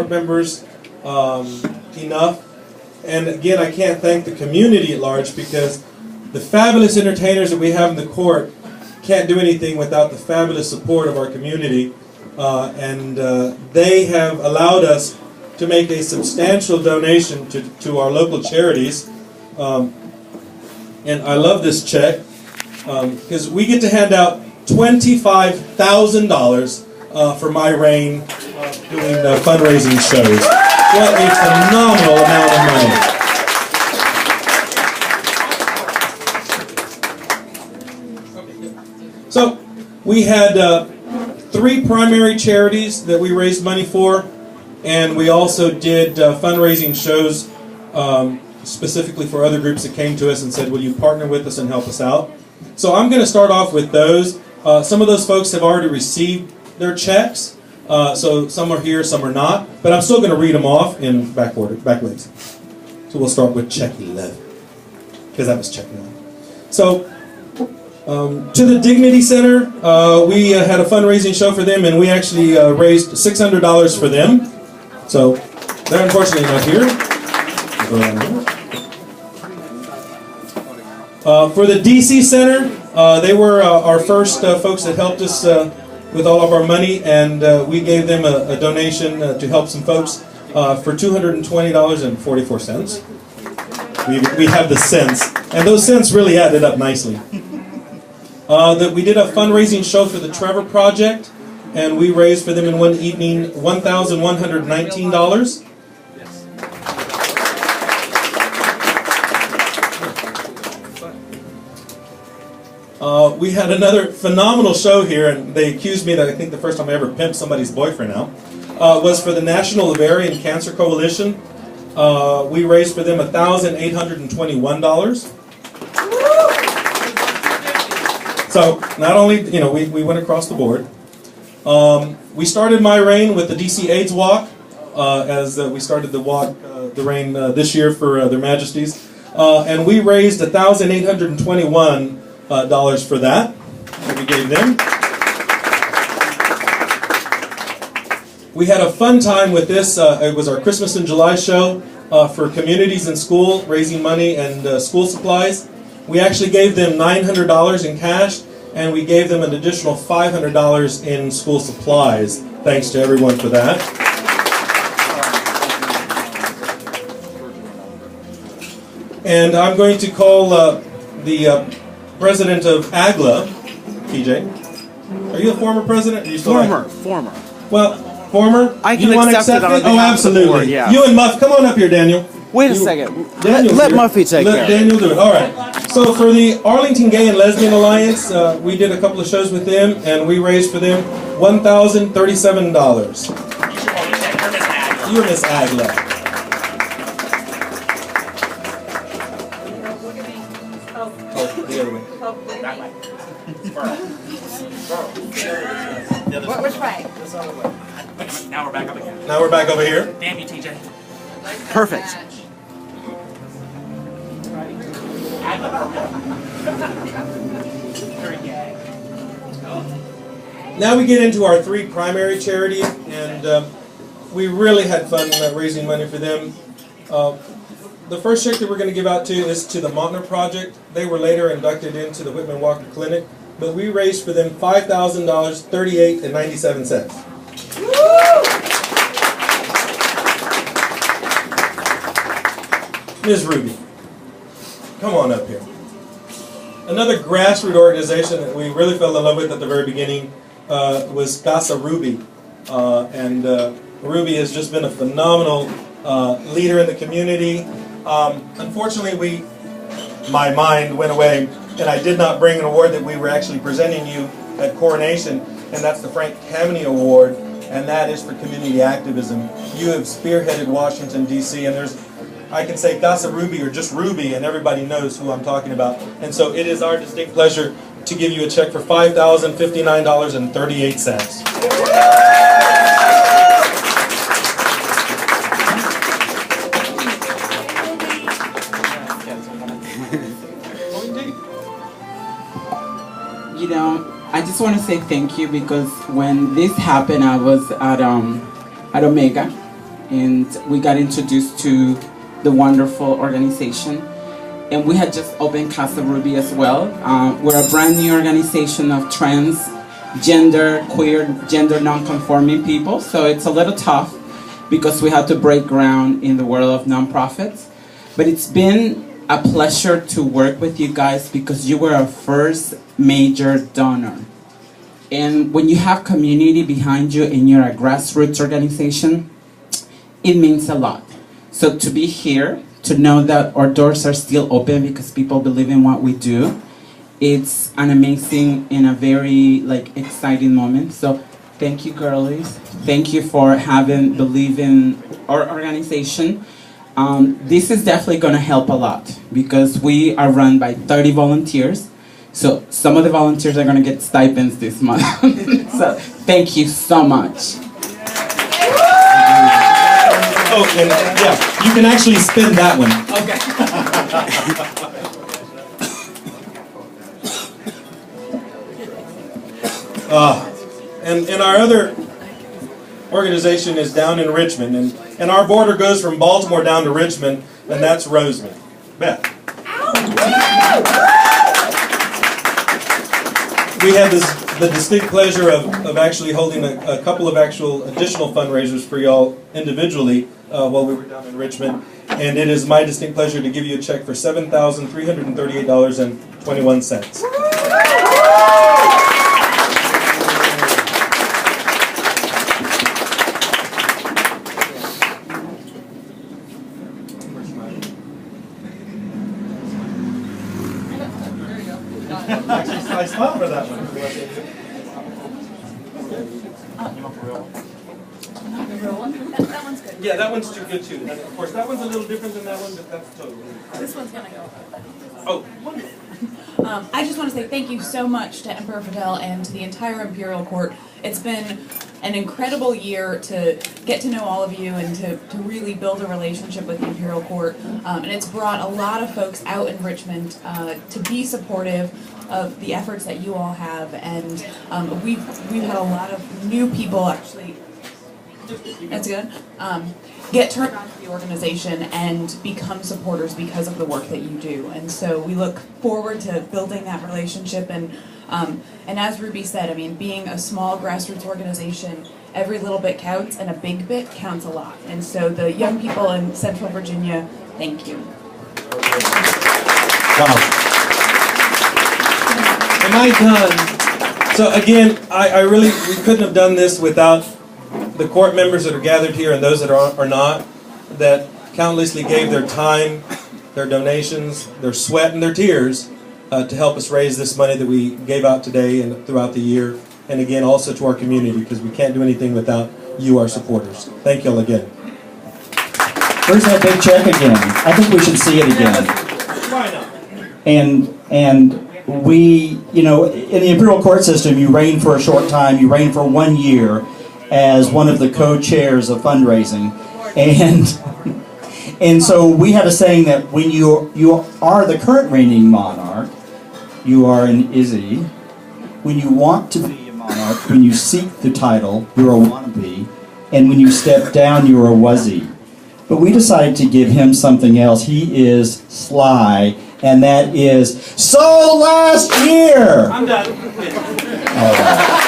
board members enough. And again, I can't thank the community at large, because the fabulous entertainers that we have in the court can't do anything without the fabulous support of our community. They have allowed us to make a substantial donation to our local charities. And I love this check, because we get to hand out $25,000 for My Rain doing fundraising shows. What a phenomenal amount of money. So we had 3 primary charities that we raised money for, and we also did fundraising shows specifically for other groups that came to us and said, will you partner with us and help us out? So I'm going to start off with those. Some of those folks have already received their checks, so some are here, some are not, but I'm still going to read them off in back order, back ways. So we'll start with check 11, because that was check 9. So to the Dignity Center, we had a fundraising show for them, and we actually raised $600 for them. So they're unfortunately not here. For the DC Center, they were our first folks that helped us with all of our money, and we gave them a donation to help some folks for $220.44. We have the cents, and those cents really added up nicely. That we did a fundraising show for the Trevor Project, and we raised for them in one evening $1,119. We had another phenomenal show here, and they accused me that I think the first time I ever pimped somebody's boyfriend out was for the National Ovarian Cancer Coalition. We raised for them $1,821. So not only, we went across the board. We started My Rain with the DC AIDS Walk, as we started the walk, the rain this year for their Majesties, and we raised $1,821 for that we gave them. We had a fun time with this. It was our Christmas in July show for communities in school, raising money and school supplies. We actually gave them $900 in cash, and we gave them an additional $500 in school supplies. Thanks to everyone for that. And I'm going to call the president of AGLA, TJ. Are you a former president? Are you still Former. Well, former? I can you want to accept accept it? Oh, absolutely. Board, yeah. You and Muff, come on up here, Daniel. Wait a second. Daniel's Let here. Muffy take Let care. Daniel do it. All right. So for the Arlington Gay and Lesbian Alliance, we did a couple of shows with them, and we raised for them $1,037. You're Miss Agla. Oh, the other way. That way. Which way? Now we're back up again. Now we're back over here. Damn you, TJ. Perfect. Now we get into our 3 primary charities, and we really had fun raising money for them. The first check that we're going to give out to is to the Montner Project. They were later inducted into the Whitman Walker Clinic, but we raised for them $5,000, $38.97. Ms. Ruby, come on up here. Another grassroots organization that we really fell in love with at the very beginning was Casa Ruby. Ruby has just been a phenomenal leader in the community. Unfortunately, my mind went away, and I did not bring an award that we were actually presenting you at coronation, and that's the Frank Kameny Award, and that is for community activism. You have spearheaded Washington, D.C., and I can say Casa Ruby or just Ruby, and everybody knows who I'm talking about. And so it is our distinct pleasure to give you a check for $5,059.38. I just want to say thank you, because when this happened, I was at Omega, and we got introduced to the wonderful organization. And we had just opened Casa Ruby as well. We're a brand new organization of trans, gender, queer, gender non-conforming people. So it's a little tough because we had to break ground in the world of nonprofits. But it's been a pleasure to work with you guys because you were our first major donor. And when you have community behind you and you're a grassroots organization, it means a lot. So to be here, to know that our doors are still open because people believe in what we do, it's an amazing and a very exciting moment. So thank you, girlies. Thank you for believe in our organization. This is definitely going to help a lot because we are run by 30 volunteers. So some of the volunteers are going to get stipends this month. So thank you so much. Oh, and yeah, you can actually spin that one. Okay. And our other organization is down in Richmond, and our border goes from Baltimore down to Richmond, and that's Roseman. Beth. We had the distinct pleasure of actually holding a couple of actual additional fundraisers for y'all individually while we were down in Richmond. And it is my distinct pleasure to give you a check for $7,338.21. I smiled for that one. That one's good. Yeah, that one's too good too. And of course, that one's a little different than that one, but that's totally. This one's gonna go. Oh, wonderful. I just want to say thank you so much to Emperor Fidel and to the entire Imperial Court. It's been an incredible year to get to know all of you and to really build a relationship with the Imperial Court. And it's brought a lot of folks out in Richmond to be supportive of the efforts that you all have. And we've had a lot of new people actually. That's good. Get turned on to the organization and become supporters because of the work that you do. And so we look forward to building that relationship. And as Ruby said, I mean, being a small grassroots organization, every little bit counts, and a big bit counts a lot. And so the young people in Central Virginia, thank you. Wow. Am I done? So again, we couldn't have done this without the court members that are gathered here and those that are not, that countlessly gave their time, their donations, their sweat, and their tears to help us raise this money that we gave out today and throughout the year. And again, also to our community, because we can't do anything without you, our supporters. Thank you all again. Where's that big check again? I think we should see it again. Why not? And we, in the Imperial Court system, you reign for a short time, you reign for 1 year as one of the co-chairs of fundraising. And so we have a saying that when you are the current reigning monarch, you are an Izzy. When you want to be a monarch, when you seek the title, you're a wannabe. And when you step down, you're a wuzzy. But we decided to give him something else. He is Sly, and that is So Last Year! I'm done. All right.